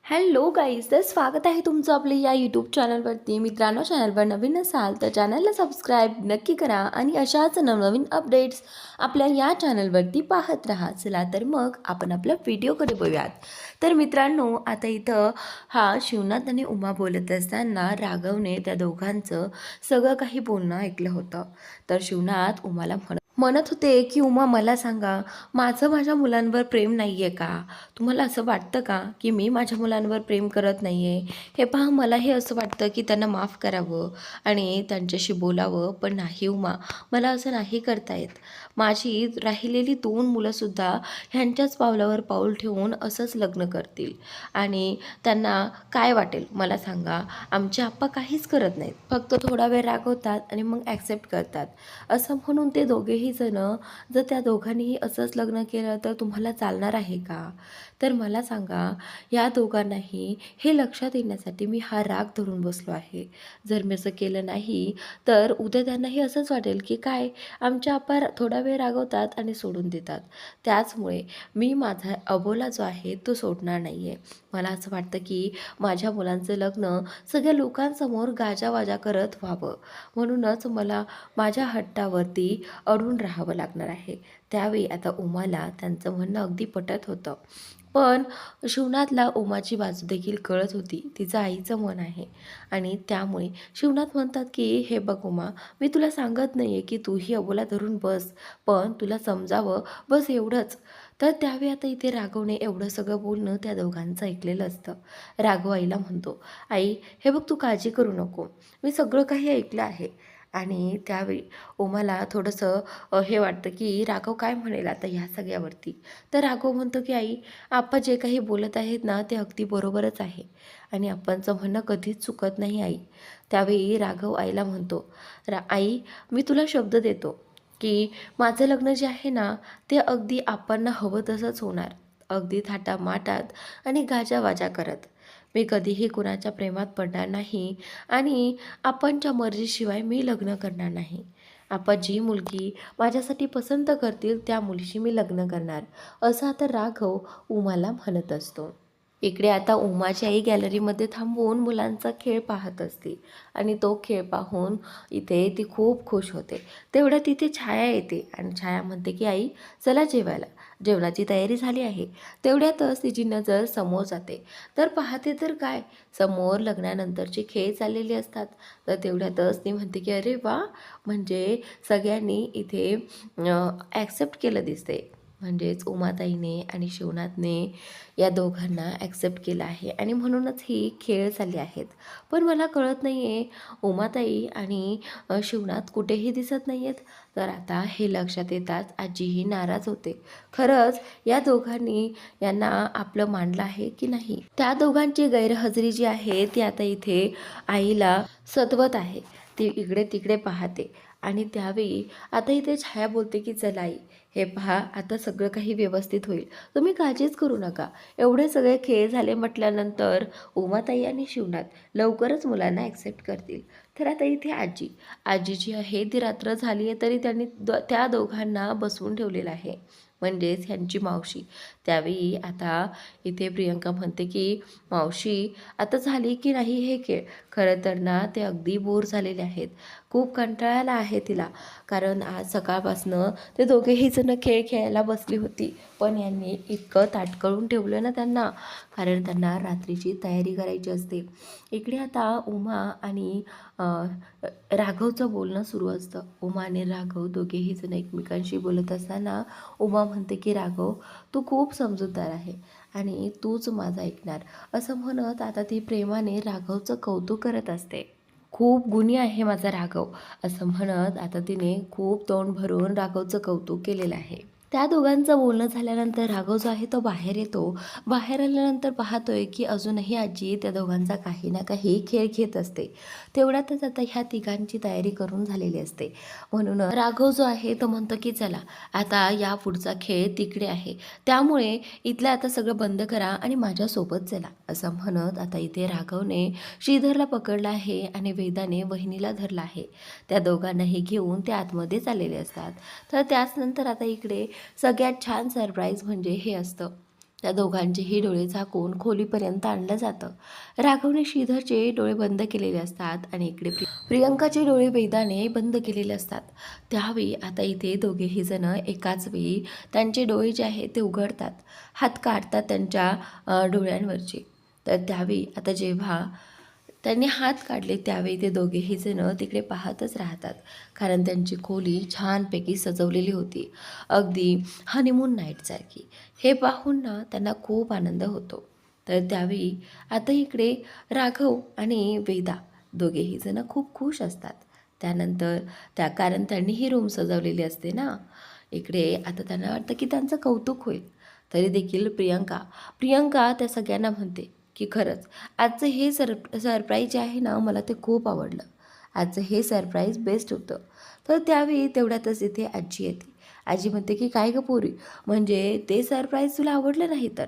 Hello guys, तर स्वागत आहे तुमचं आपल्या या यूट्यूब चॅनलवरती. मित्रांनो, चॅनलवर नवीन असाल तर चॅनलला सबस्क्राईब नक्की करा आणि अशाच नवनवीन अपडेट्स आपल्या या चॅनलवरती पाहत राहा. चला तर मग आपण आपल्या व्हिडिओकडे बघूयात. तर मित्रांनो, आता इथं शिवनाथ आणि उमा बोलत असताना राघवने त्या दोघांचं सगळं काही बोलणं ऐकलं होतं. तर शिवनाथ उमाला म्हणत होते की उमा, मला सांगा, माझं माझ्या मुलांवर प्रेम नाही आहे का? तुम्हाला असं वाटतं का की मी माझ्या मुलांवर प्रेम करत नाही आहे? हे पहा, मला हे असं वाटतं की त्यांना माफ करावं आणि त्यांच्याशी बोलावं, पण नाही उमा, मला असं नाही करता येत. माझी राहिलेली 2 मुलंसुद्धा ह्यांच्याच पावलावर पाऊल ठेवून असंच लग्न करतील आणि त्यांना काय वाटेल मला सांगा. आमचे आप्पा काहीच करत नाहीत, फक्त थोडा वेळ रागवतात आणि मग ॲक्सेप्ट करतात. असं म्हणून ते दोघेही जण, जर त्या दोघांनीही असंच लग्न केलं तर तुम्हाला चालणार आहे का? तर मला सांगा, या दोघांनाही हे लक्षात येण्यासाठी मी हा राग धरून बसलो आहे. जर मी असं केलं नाही तर उद्या त्यांनाही असंच वाटेल की काय, आमच्या आप्पा थोडा वेळ रागवतात आणि सोडून देतात. त्याचमुळे मी माझा अबोला जो आहे तो सोडणार नाही आहे. मला असं वाटतं की माझ्या मुलांचं लग्न सगळ्या लोकांसमोर गाजावाजा करत व्हावं, म्हणूनच मला माझ्या हट्टावरती अडून राहावं लागणार आहे. त्यावेळी आता उमाला त्यांचं म्हणणं अगदी पटत होतं, पण शिवनाथला उमाची बाजू देखील कळत होती. तिचं आईचं मन आहे आणि त्यामुळे शिवनाथ म्हणतात की हे बघ उमा, मी तुला सांगत नाही आहे की तूही अबोला धरून बस, पण तुला समजावं बस एवढंच. तर त्यावेळी आता इथे राघवने एवढं सगळं बोलणं त्या दोघांचं ऐकलेलं असतं. राघव आईला म्हणतो, आई हे बघ, तू काळजी करू नको, मी सगळं काही ऐकलं आहे. आणि त्यावेळी उमाला थोडंसं हे वाटतं की राघव काय म्हणेल आता ह्या सगळ्यावरती. तर राघव म्हणतो की आई, आप्पा जे काही बोलत आहेत ना ते अगदी बरोबरच आहे आणि आप्पांचं म्हणणं कधीच चुकत नाही आई. त्यावेळी राघव आईला म्हणतो, आई, मी तुला शब्द देतो की माझं लग्न जे आहे ना ते अगदी आप्पांना हवं तसंच होणार, अगदी थाटामाटात आणि गाजावाजा करत. मी कधीही कुणाच्या प्रेमात पडणार नाही आणि आपणच्या मर्जीशिवाय मी लग्न करणार नाही. आपण जी मुलगी माझ्यासाठी पसंत करतील त्या मुलीशी मी लग्न करणार, असं आता राघव उमाला म्हणत असतो. इकडे आता उमाची आई गॅलरीमध्ये थांबून मुलांचा खेळ पाहत असते आणि तो खेळ पाहून इथे ती खूप खुश होते. तेवढ्या तिथे छाया येते आणि छाया म्हणते की आई, चला जेवायला, जेवणाची तयारी झाली आहे. तेवढ्यातच तिची नजर समोर जाते, तर पाहते तर काय, समोर लग्नानंतरचे खेळ चाललेले असतात. तर तेवढ्यातच ती म्हणते की अरे वा, म्हणजे सगळ्यांनी इथे ॲक्सेप्ट केलं दिसते. म्हणजेच उमाताईने आणि शिवनाथने या दोघांना ॲक्सेप्ट केलं आहे आणि म्हणूनच ही खेळ चालले आहेत. पण मला कळत नाही आहे, उमाताई आणि शिवनाथ कुठेही दिसत नाही आहेत. तर आता हे लक्षात येताच आजीही नाराज होते. खरंच या दोघांनी यांना आपलं मानलं आहे की नाही? त्या दोघांची गैरहजेरी जी आहे ती आता इथे आईला सतवत आहे. ती इकडे तिकडे पाहते आणि त्यावेळी आता इथे छाया बोलते की चला आई, हे पहा, आता सगळं काही व्यवस्थित होईल, तुम्ही काळजीच करू नका. एवढे सगळे खेळ झाले म्हटल्यानंतर उमाताई आणि शिवनाथ लवकरच मुलांना ॲक्सेप्ट करतील. तर आता इथे आजीची आहे ती रात्र झाली आहे तरी त्यांनी त्या दोघांना बसवून ठेवलेलं आहे, म्हणजेच ह्यांची मावशी. त्यावेळी आता इथे प्रियंका म्हणते की मावशी, आता झाली की नाही हे खेळ? खरं तर ना ते अगदी बोर झालेले आहेत, खूप कंटाळाला आहे तिला, कारण आज सकाळपासनं ते दोघेही जण खेळ खेळायला बसली होती, पण यांनी इतकं ताटकळून ठेवलं ना त्यांना, कारण त्यांना रात्रीची तयारी करायची असते. इकडे आता उमा आणि राघवचं बोलणं सुरू असतं. उमा आणि राघव दोघेही जण एकमेकांशी बोलत असताना उमा म्हणते की राघव, तू खूप समजूतदार आहे आणि तूच माझं ऐकणार, असं म्हणत आता ती प्रेमाने राघवचं कौतुक करत असते. खूप गुणी आहे माझा राघव, असं म्हणत आता तिने खूप तोंड भरून राघवचं कौतुक केलेलं आहे. त्या दोघांचं बोलणं झाल्यानंतर राघव जो आहे तो बाहेर येतो. बाहेर आल्यानंतर पाहतोय की अजूनही आजी त्या दोघांचा काही ना काही खेळ घेत असते. तेवढ्यातच आता ह्या तिघांची तयारी करून झालेली असते. म्हणून राघव जो आहे तो म्हणतो की चला, आता या पुढचा खेळ तिकडे आहे, त्यामुळे इथलं आता सगळं बंद करा आणि माझ्यासोबत चला, असं म्हणत आता इथे राघवने श्रीधरला पकडलं आहे आणि वेदाने वहिनीला धरलं आहे. त्या दोघांनाही घेऊन ते आतमध्ये चाललेले असतात. तर त्याचनंतर आता इकडे सगळ्यात छान सरप्राईज म्हणजे हे असतं. त्या दोघांचेही डोळे झाकून खोलीपर्यंत आणलं जातं. राघवने श्रीधरचे डोळे बंद केलेले असतात आणि इकडे प्रियंकाचे डोळे वेदाने बंद केलेले असतात. त्यावेळी आता इथे दोघेही जण एकाच वेळी त्यांचे डोळे जे आहेत ते उघडतात, हात काढतात त्यांच्या डोळ्यांवरचे. तर त्यावेळी आता जेव्हा त्यांनी हात काढले त्यावेळी ते दोघेही जण तिकडे पाहतच राहतात, कारण त्यांची खोली छानपैकी सजवलेली होती, अगदी हनीमून नाईटसारखी. हे पाहून ना त्यांना खूप आनंद होतो. तर त्यावेळी आता इकडे राघव आणि वेदा दोघेही जण खूप खुश असतात. त्यानंतर कारण त्यांनी ही रूम सजवलेली असते ना, इकडे आता त्यांना वाटतं की त्यांचं कौतुक होईल. तरी देखील प्रियंका त्या सगळ्यांना म्हणते की खरंच आजचं हे सरप्राईज जे आहे ना, मला ते खूप आवडलं. आजचं हे सरप्राईज बेस्ट होतं. तर त्यावेळी तेवढ्यातच इथे आजी येते. आजी म्हणते की काय गं पोरी, म्हणजे ते सरप्राईज तुला आवडलं नाही तर?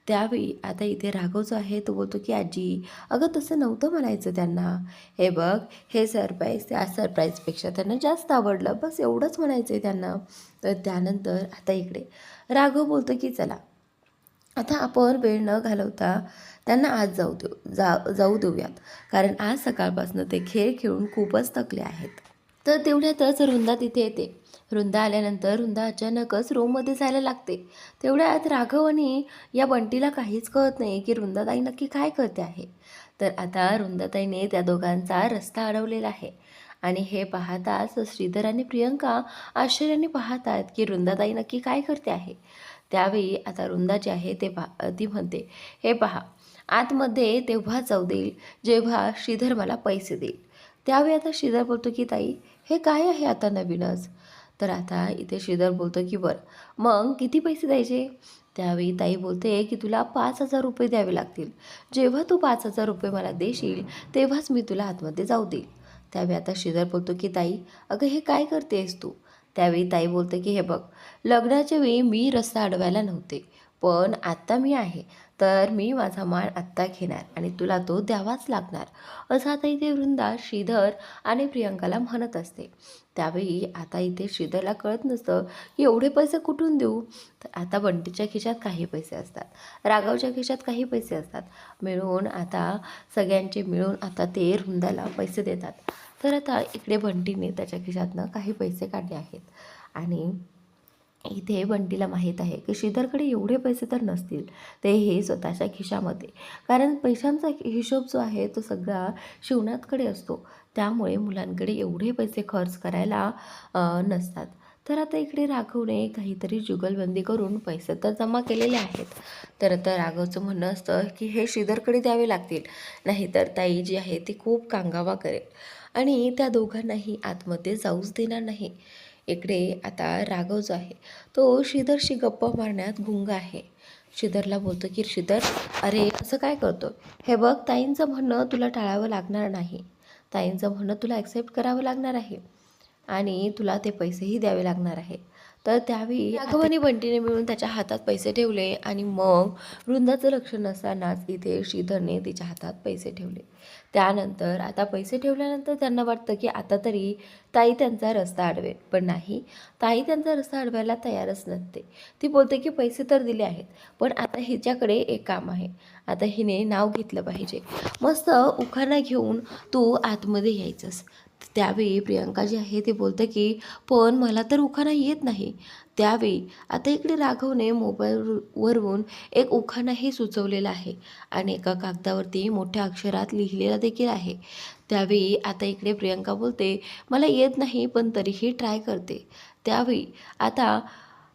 त्यावेळी आता इथे राघव जो आहे तो बोलतो की आजी, अगं तसं नव्हतं म्हणायचं त्यांना. हे बघ, हे सरप्राईज त्या सरप्राईजपेक्षा त्यांना जास्त आवडलं, बस एवढंच म्हणायचं आहे त्यांना. तर त्यानंतर आता इकडे राघव बोलतो की चला आता आपण वेळ न घालवता त्यांना आज जाऊ देऊयात, कारण आज सकाळपासून ते खेळ खेळून खूपच थकले आहेत. तर तेवढ्यातच वृंदा तिथे येते. वृंदा आल्यानंतर वृंदा अचानकच रूममध्ये जायला लागते. तेवढ्यात राघव आणि या बंटीला काहीच कळत नाही की वृंदाताई नक्की काय करते आहे. तर आता वृंदाताईने त्या दोघांचा रस्ता अडवलेला आहे आणि हे पाहताच श्रीधर आणि प्रियंका आश्चर्याने पाहतात की वृंदाताई नक्की काय करते आहे. त्यावेळी आता वृंदा जी आहे ती म्हणते, हे पहा, आतमध्ये तेव्हा जाऊ देईल जेव्हा श्रीधर मला पैसे देईल. त्यावेळी आता श्रीधर बोलतो की ताई, हे काय आहे आता नवीनच? तर आता इथे श्रीधर बोलतो की बरं, मग किती पैसे द्यायचे? त्यावेळी ताई बोलते की तुला 5,000 रुपये द्यावे लागतील. जेव्हा तू 5,000 रुपये मला देशील तेव्हाच मी तुला आतमध्ये जाऊ देईल. त्यावेळी आता श्रीधर बोलतो की ताई, अगं हे काय करतेस तू? त्यावेळी ताई बोलते की हे बघ, लग्नाच्या वेळी मी रस्ता अडवायला नव्हते, पण आत्ता मी आहे, तर मी माझा मान आत्ता घेणार आणि तुला तो द्यावाच लागणार, असं आता इथे वृंदा श्रीधर आणि प्रियंकाला म्हणत असते. त्यावेळी आता इथे श्रीधरला कळत नसतं की एवढे पैसे कुठून देऊ. तर आता बंटीच्या खिशात काही पैसे असतात, राघवच्या खिशात काही पैसे असतात, मिळून आता सगळ्यांचे मिळून आता ते वृंदाला पैसे देतात. तर आता इकडे बंटीने त्याच्या खिशातनं काही पैसे काढले आहेत आणि इथे बंटीला माहीत आहे की श्रीधरकडे एवढे पैसे तर नसतील, ते हे स्वतःच्या खिशामध्ये, कारण पैशांचा हिशोब जो आहे तो सगळा शिवनाथकडे असतो, त्यामुळे मुलांकडे एवढे पैसे खर्च करायला नसतात. तर आता इकडे राघवने काहीतरी जुगलबंदी करून पैसे तर जमा केलेले आहेत. तर आता राघवचं म्हणणं असतं की हे श्रीधरकडे द्यावे लागतील, नाहीतर ताई जी आहे ती खूप कांगावा करेल आणि त्या दोघांनाही आतमध्ये जाऊच देणार नाही. इकडे आता राघव जो आहे तो श्रीधरशी गप्पा मारण्यात गुंग आहे. श्रीधरला बोलतो की श्रीधर, अरे असं काय करतो? हे बघ, ताईंचं म्हणणं तुला टाळावं लागणार नाही, ताईंचं म्हणणं तुला ॲक्सेप्ट करावं लागणार आहे आणि तुला ते पैसेही द्यावे लागणार आहे. तर त्यावेळी राघव आणि बंटीने मिळून त्याच्या हातात पैसे ठेवले आणि मग वृंदाचं लक्ष नसतानाच इथे श्रीधरने तिच्या हातात पैसे ठेवले. त्यानंतर आता पैसे ठेवल्यानंतर त्यांना वाटतं की आता तरी ताई त्यांचा रस्ता अडवेल, पण नाही, ताई त्यांचा रस्ता अडवायला तयारच नसते. ती बोलते की पैसे तर दिले आहेत, पण आता हिच्याकडे एक काम आहे, आता हिने नाव घेतलं पाहिजे, मस्त उखाणा घेऊन तू आतमध्ये यायचंस. त्यावेळी प्रियंका जी आहे ती बोलते की पण मला तर उखाणा येत नाही. त्यावेळी आता इकडे राघवने मोबाईलवरून एक उखाणाही सुचवलेला आहे आणि एका कागदावरती मोठ्या अक्षरात लिहिलेला देखील आहे. त्यावेळी आता इकडे प्रियंका बोलते, मला येत नाही पण तरीही ट्राय करते. त्यावेळी आता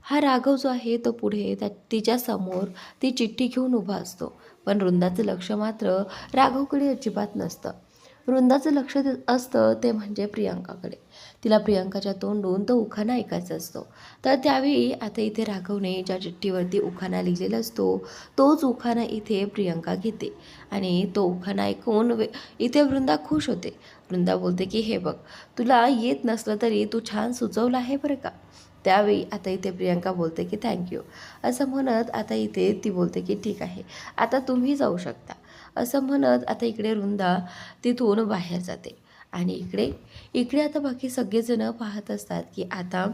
हा राघव जो आहे तो पुढे तिच्यासमोर ती चिठ्ठी घेऊन उभा असतो, पण वृंदाचं लक्ष मात्र राघवकडे अजिबात नसतं. वृंदाचं लक्ष असतं ते म्हणजे प्रियंकाकडे. तिला प्रियंकाच्या तोंडून तो उखाणा ऐकायचा असतो. तर त्यावेळी आता इथे राघवने ज्या चिठ्ठीवरती उखाणा लिहिलेला असतो तोच उखाणा इथे प्रियंका घेते आणि तो उखाणा ऐकून इथे वृंदा खुश होते. वृंदा बोलते की हे बघ, तुला येत नसलं तरी तू छान सुचवलं आहे बरं का. त्यावेळी आता इथे प्रियंका बोलते की थँक्यू, असं म्हणत आता इथे ती बोलते की ठीक आहे, आता तुम्ही जाऊ शकता, असं म्हणत आता इकडे वृंदा तिथून बाहेर जाते. आणि इकडे आता बाकी सगळेजण पाहत असतात की आता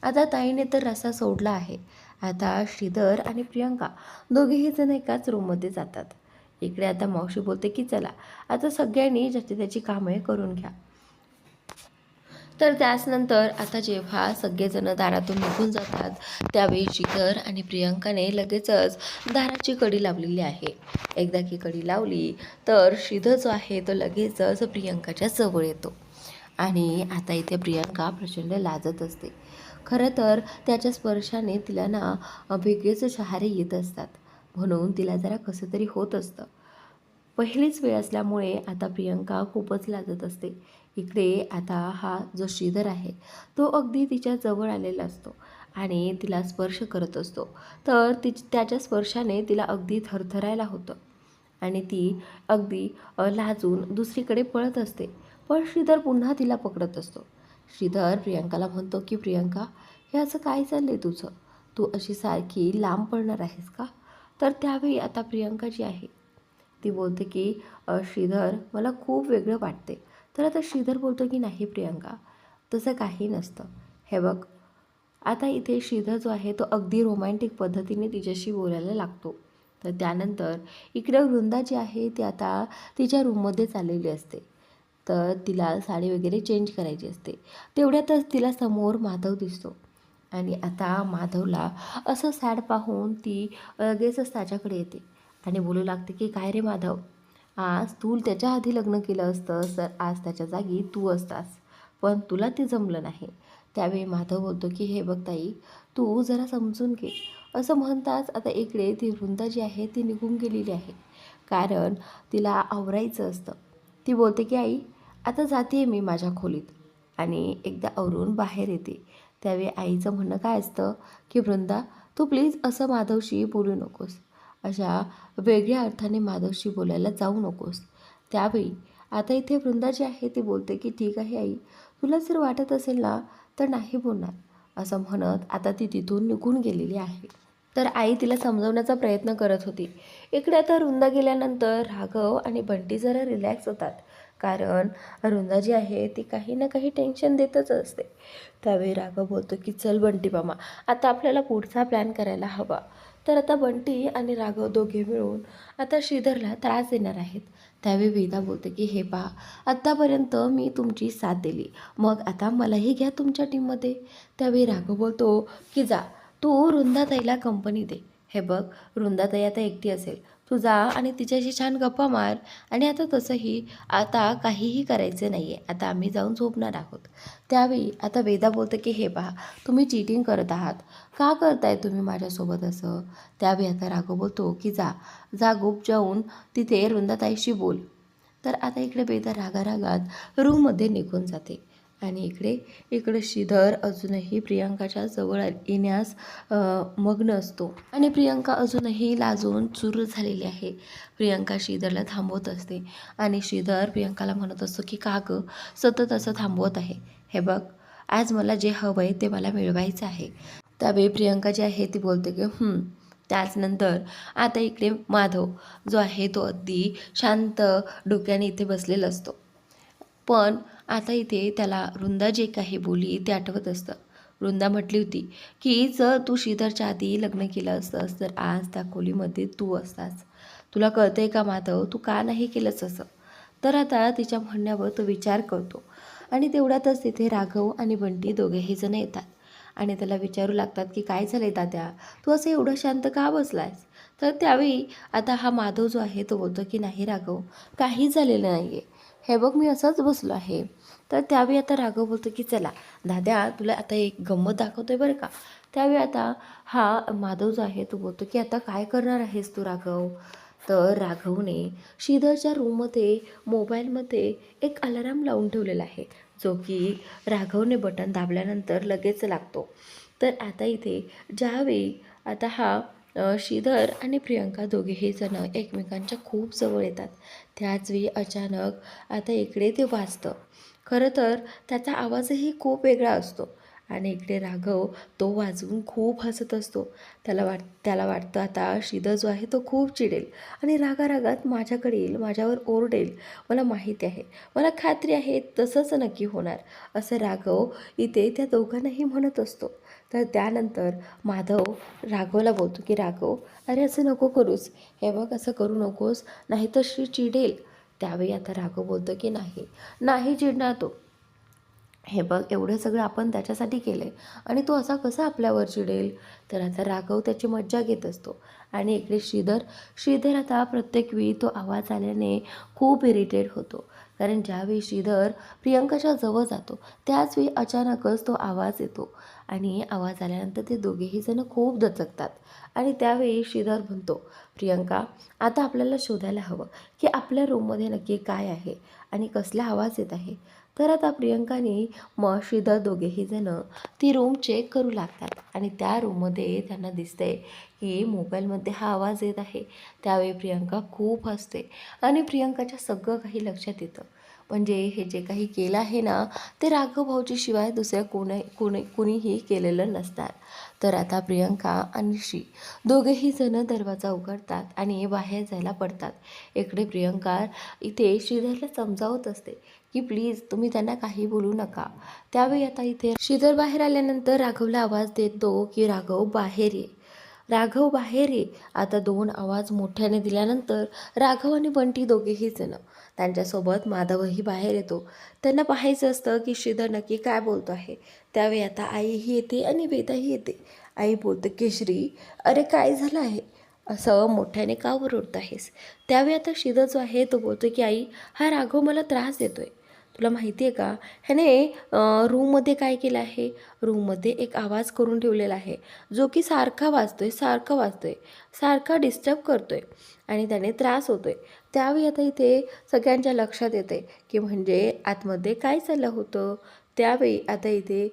आता ताईने तर रस्ता सोडला आहे आता श्रीधर आणि प्रियंका दोघेही जण एकाच रूममध्ये जातात. इकडे आता मावशी बोलते की चला आता सगळ्यांनी ज्याची त्याची कामे करून घ्या. तर त्याचनंतर आता जेव्हा सगळेजण दारातून निघून जातात त्यावेळी श्रीधर आणि प्रियंकाने लगेचच दाराची कडी लावलेली आहे. एकदा की कडी लावली तर श्रीधर जो आहे तो लगेचच प्रियंकाच्या जवळ येतो. आणि आता इथे प्रियंका प्रचंड लाजत असते. खरं तर त्याच्या स्पर्शाने तिला ना वेगळेच शहारे येत असतात, म्हणून तिला जरा कसं तरी होत असतं. पहिलीच वेळ असल्यामुळे आता प्रियंका खूपच लाजत असते. इकडे आता हा जो श्रीधर आहे तो अगदी तिच्या जवळ आलेला असतो आणि तिला स्पर्श करत असतो. तर त्याच्या स्पर्शाने तिला अगदी थरथरायला होतं आणि ती अगदी लाजून दुसरीकडे पळत असते. पण श्रीधर पुन्हा तिला पकडत असतो. श्रीधर प्रियंकाला म्हणतो की प्रियंका, हे असं काय चाललंय तुझं? तू अशी सारखी लांब पडणार आहेस का? तर त्यावेळी आता प्रियंका जी आहे ती बोलते की श्रीधर, मला खूप वेगळं वाटते. तर आता श्रीधर बोलतो की नाही प्रियंका, तसं काही नसतं. हे बघ, आता इथे श्रीधर जो आहे तो अगदी रोमॅन्टिक पद्धतीने तिच्याशी बोलायला लागतो. तर त्यानंतर इकडे वृंदा जी आहे ती आता तिच्या रूममध्ये चाललेली असते. तर तिला साडी वगैरे चेंज करायची असते. तेवढ्यातच तिला समोर माधव दिसतो आणि आता माधवला असं सॅड पाहून ती लगेचच त्याच्याकडे येते आणि बोलू लागते की काय रे माधव, आज तू त्याच्या आधी लग्न केलं असतंस तर आज त्याच्या जागी तू असतास, पण तुला ते जमलं नाही. त्यावेळी माधव बोलतो की हे बघ ताई, तू जरा समजून घे. असं म्हणताच आता इकडे ती वृंदा जी आहे ती निघून गेलेली आहे, कारण तिला आवरायचं असतं. ती बोलते की आई, आता जाते मी माझ्या खोलीत आणि एकदा आवरून बाहेर येते. त्यावेळी आईचं म्हणणं काय असतं की वृंदा, तू प्लीज असं माधवशी बोलू नकोस, अशा वेगळ्या अर्थाने माधवशी बोलायला जाऊ नकोस. त्यावेळी आता इथे वृंदा जी आहे ती बोलते की ठीक आहे आई, तुला जर वाटत असेल ना तर नाही बोलणार, असं म्हणत आता ती तिथून निघून गेलेली आहे. तर आई तिला समजवण्याचा प्रयत्न करत होती. इकडे आता वृंदा गेल्यानंतर राघव आणि बंटी जरा रिलॅक्स होतात, कारण वृंदा जी आहे ती काही ना काही टेन्शन देतच असते. त्यावेळी राघव बोलतो की चल बंटी मामा, आता आपल्याला पुढचा प्लॅन करायला हवा. तर आता बंटी आणि राघव दोघे मिळून आता श्रीधरला त्रास देणार आहेत. त्यावेळी वेदा बोलते की हे पहा, आत्तापर्यंत मी तुमची साथ दिली, मग आता मलाही घ्या तुमच्या टीममध्ये. त्यावेळी राघव बोलतो की जा, तू वृंदाताईला कंपनी दे. हे बघ, वृंदाताई आता एकटी असेल, तू जा आणि तिच्याशी छान गप्पा मार. आणि आता तसंही आता काहीही करायचं नाही आहे, आता आम्ही जाऊन झोपणार आहोत. त्यावेळी आता वेदा बोलते की हे पहा, तुम्ही चीटिंग करत आहात, का करताय तुम्ही माझ्यासोबत असं? त्यावेळी आता राघव बोलतो की जा जा गुप जाऊन तिथे वृंदाताईशी बोल. तर आता इकडे वेदा रागारागात रूममध्ये निघून जाते आणि इकडे श्रीधर अजूनही प्रियंकाच्या जवळ येण्यास मग्न असतो आणि प्रियंका अजूनही लाजून चूर झालेली आहे. प्रियंका श्रीधरला थांबवत असते आणि श्रीधर प्रियंकाला म्हणत असतो की का गं सतत असं थांबवत आहे? हे बघ, आज मला जे हवं आहे ते मला मिळवायचं आहे. त्यावेळी प्रियंका जी आहे ती बोलते की त्याचनंतर आता इकडे माधव जो आहे तो अगदी शांत डोक्याने इथे बसलेला असतो. पण आता इथे त्याला वृंदा जे काही बोलली ते आठवत असतं. वृंदा म्हटली होती की जर तू श्रीधरच्या आधी लग्न केलं असतंस तर आज त्या खोलीमध्ये तू असतास. तुला कळतंय का माधव, तू का नाही केलंस असं? तर आता तिच्या म्हणण्यावर तो विचार करतो आणि तेवढ्यातच तिथे राघव आणि बंटी दोघेही जण येतात आणि त्याला विचारू लागतात की काय झालंय तात्या, तू असं एवढं शांत का बसलायस? तर त्यावेळी आता हा माधव जो आहे तो बोलतो की नाही राघव, काही झालेलं नाही आहे, हे बघ मी असंच बसलो आहे. तर त्यावेळी आता राघव बोलतो की चला दाद्या, तुला आता एक गंमत दाखवतोय बरं का. त्यावेळी आता हा माधव जो आहे तो बोलतो की आता काय करणार आहेस तू राघव? तर राघवने श्रीधरच्या रूममध्ये मोबाईलमध्ये एक अलाराम लावून ठेवलेला आहे, जो की राघवने बटन दाबल्यानंतर लगेच लागतो. तर आता इथे ज्यावेळी आता हा श्रीधर आणि प्रियंका दोघेही जण एकमेकांच्या खूप जवळ येतात, त्याचवेळी अचानक आता इकडे ते वाजतं. खरं तर त्याचा आवाजही खूप वेगळा असतो आणि इकडे राघव तो वाजवून खूप हसत असतो. त्याला वाटतं आता श्रीधर जो आहे तो खूप चिडेल आणि रागारागात माझ्याकडे येईल, माझ्यावर ओरडेल. मला माहिती आहे, मला खात्री आहे तसंच नक्की होणार, असं राघव इथे त्या दोघांनाही म्हणत असतो. तर त्यानंतर माधव राघवला बोलतो की राघव, अरे असं नको करूस, हे बघ असं करू नकोस, नाही तर श्री चिडेल. त्यावेळी आता राघव बोलतो की नाही नाही चिडणार तो, हे बघ एवढं सगळं आपण त्याच्यासाठी केलं आहे आणि तो असा कसा आपल्यावर चिडेल. तर आता राघव त्याची मज्जा घेत असतो. आणि इकडे श्रीधर आता प्रत्येक वेळी तो आवाज आल्याने खूप इरिटेट होतो. कारण ज्यावेळी श्रीधर प्रियंकाच्या जवळ जातो त्याच वेळी अचानकच तो आवाज येतो आणि आवाज आल्यानंतर ते दोघेही जण खूप दचकतात. आणि त्यावेळी श्रीधर म्हणतो, प्रियंका आता आपल्याला शोधायला हवं की आपल्या रूममध्ये नक्की काय आहे आणि कसला आवाज येत आहे. तर आता प्रियंकाने मग श्रीधर दोघेही जण ती रूम चेक करू लागतात आणि त्या रूममध्ये त्यांना दिसतंय की मोबाईलमध्ये हा आवाज येत आहे. त्यावेळी प्रियंका खूप हसते आणि प्रियंकाच्या सगळं काही लक्षात येतं. म्हणजे हे जे काही केलं आहे ना ते राघव भाऊजी शिवाय दुसऱ्या कोणीही केलेलं नसणार. तर आता प्रियंका आणि श्री दोघेही जण दरवाजा उघडतात आणि बाहेर जायला पडतात. इकडे प्रियंका इथे श्रीधरला समजावत असते की प्लीज तुम्ही त्यांना काही बोलू नका. त्यावेळी आता इथे श्रीधर बाहेर आल्यानंतर राघवला आवाज देतो की राघव बाहेर ये, राघव बाहेर ये. आता दोन आवाज मोठ्याने दिल्यानंतर राघव आणि बंटी दोघेही जण त्यांच्यासोबत माधवही बाहेर येतो. त्यांना पाहायचं असतं की श्रीधर नक्की काय बोलतो आहे. त्यावेळी आता आईही येते आणि वेदाही येते. आई बोलते की श्री, अरे काय झालं आहे, असं मोठ्याने का ओरडत आहेस. त्यावेळी आता श्रीधर जो आहे तो बोलतो की आई, हा राघव मला त्रास देतोय. तुला माहिती आहे का, ह्याने रूममध्ये काय केलं आहे, रूममध्ये एक आवाज करून ठेवलेला आहे जो की सारखा वाजतोय, सारखा डिस्टर्ब करतोय आणि त्याने त्रास होतोय. त्यावेळी आता इथे सगळ्यांच्या लक्षात येते की म्हणजे आतमध्ये काय चाललं होतं. त्यावेळी आता इथे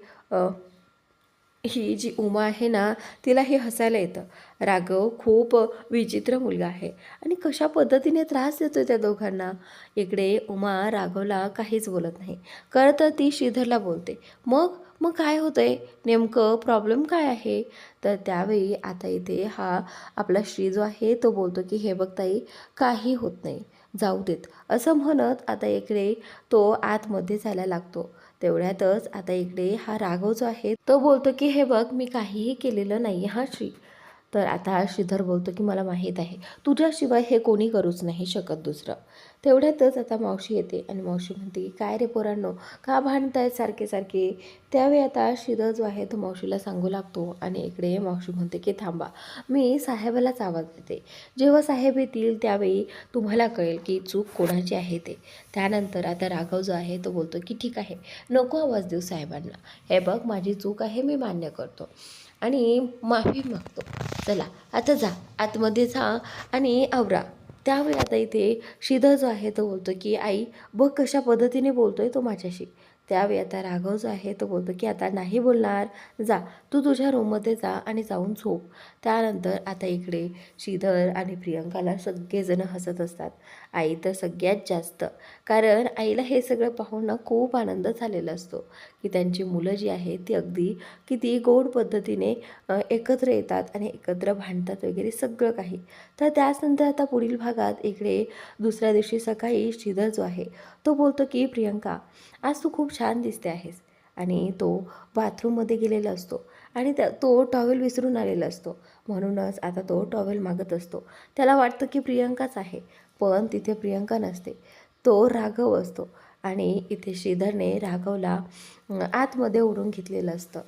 ही जी उमा आहे ना तिला हे हसायला येतं. राघव खूप विचित्र मुलगा आहे आणि कशा पद्धतीने त्रास देतो त्या दोघांना. इकडे उमा राघवला काहीच बोलत नाही. तर ती श्रीधरला बोलते, मग मग काय होतंय नेमकं, प्रॉब्लेम काय आहे. तर त्यावेळी आता इथे हा आपला श्री जो आहे तो बोलतो की हे बघ ताई, काही होत नाही, जाऊ देत, असं म्हणत आता इकडे तो आतमध्ये जायला लागतो. तेवढ्यातच आता इकडे हा राघव जो आहे तो बोलतो की हे बघ मी काहीही केलेलं नाही हा श्री. तर आता श्रीधर बोलतो की मला माहीत आहे, तुझ्याशिवाय हे कोणी करूच नाही शकत दुसरं. तेवढ्यातच आता मावशी येते आणि मावशी म्हणते की काय रे पोरांनो, का भांडतायत सारखे सारखे. त्यावेळी आता श्रीधर जो आहे तो मावशीला सांगू लागतो आणि इकडे मावशी म्हणते की थांबा, मी साहेबालाच आवाज देते, जेव्हा साहेब येतील त्यावेळी तुम्हाला कळेल की चूक कोणाची आहे ते. त्यानंतर आता राघव जो आहे तो बोलतो की ठीक आहे, नको आवाज देऊ साहेबांना, हे बघ माझी चूक आहे, मी मान्य करतो आणि माफी मागतो. चला आता जा, आतमध्ये जा आणि आवरा. त्यावेळी आता इथे श्रीधर जो आहे तो बोलतो की आई बघ कशा पद्धतीने बोलतोय तो माझ्याशी. त्यावेळी आता राघव जो आहे तो बोलतो की आता नाही बोलणार, जा तू तुझ्या रूममध्ये जा आणि जाऊन झोप. त्यानंतर आता इकडे श्रीधर आणि प्रियंकाला सगळेजण हसत असतात. आई तर सगळ्यात जास्त, कारण आईला हे सगळं पाहून ना खूप आनंद झालेला असतो की त्यांची मुलं जी आहेत ती अगदी किती गोड पद्धतीने एकत्र येतात आणि एकत्र भांडतात वगैरे सगळं काही. तर त्याचनंतर आता पुढील भागात इकडे दुसऱ्या दिवशी सकाळी श्रीधर जो आहे तो बोलतो की प्रियंका आज तू खूप छान दिसते आहेस. आणि तो बाथरूममध्ये गेलेला असतो आणि तो टॉवेल विसरून आलेला असतो. म्हणूनच आता तो टॉवेल मागत असतो. त्याला वाटतं की प्रियंकाच आहे, पण तिथे प्रियंका नसते, तो राघव असतो. आणि इथे श्रीधरने राघवला आतमध्ये ओढून घेतलेलं असतं.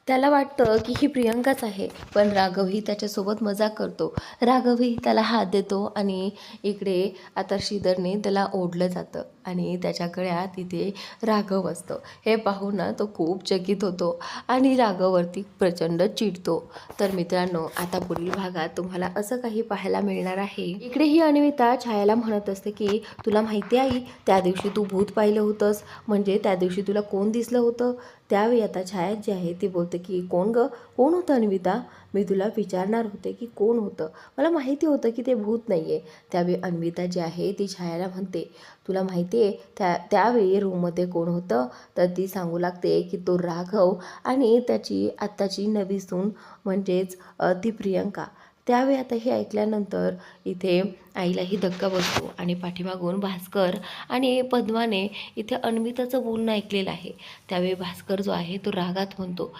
त्याला वाटतं की ही प्रियंकाच आहे, पण राघवही त्याच्यासोबत मजाक करतो. राघवही त्याला हात देतो आणि इकडे आता श्रीधरने त्याला ओढलं जातं आणि त्याच्या गळ्यात तिथे राघव असतं. हे पाहून ना तो खूप चकित होतो आणि राघववरती प्रचंड चिडतो. तर मित्रांनो, आता पुढील भागात तुम्हाला असं काही पाहायला मिळणार आहे. इकडे ही अन्विता छायाला म्हणत असते की तुला माहिती आहे त्या दिवशी तू भूत पाहिलं होतंस, म्हणजे त्या दिवशी तुला कोण दिसलं होतं. त्यावेळी आता छाया जी आहे ती बोलते की कोण होतं अन्विता? मी तुला विचारणार होते की कोण होतं, मला माहिती होतं की ते भूत नाही आहे. त्यावेळी अन्विता जी आहे ती छायाला म्हणते तुला माहिती आहे त्यावेळी रूममध्ये कोण होतं? तर ती सांगू लागते की तो राघव आणि त्याची आत्ताची नवी सून म्हणजेच ती प्रियंका. त्यावेळी आता हे ऐकल्यानंतर इथे आईलाही धक्का बसतो आणि पाठीमागून भास्कर आणि पद्माने इथे अन्विताचं बोलणं ऐकलेलं आहे. त्यावेळी भास्कर जो आहे तो रागात म्हणतो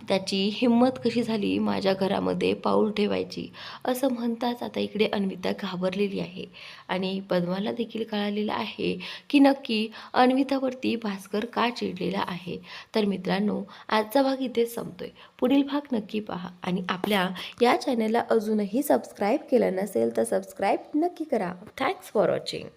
त्याची हिंमत कशी झाली माझ्या घरामध्ये पाऊल ठेवायची, असं म्हणताच आता इकडे अन्विता घाबरलेली आहे आणि पद्माला देखील कळालेलं आहे की नक्की अन्वितावरती भास्कर का चिडलेला आहे. तर मित्रांनो, आजचा भाग इथेच संपतोय. पुढील भाग नक्की पहा आणि आपल्या या चॅनलला अजूनही सबस्क्राईब केलं नसेल तर सबस्क्राईब नक्की करा. Thanks for watching.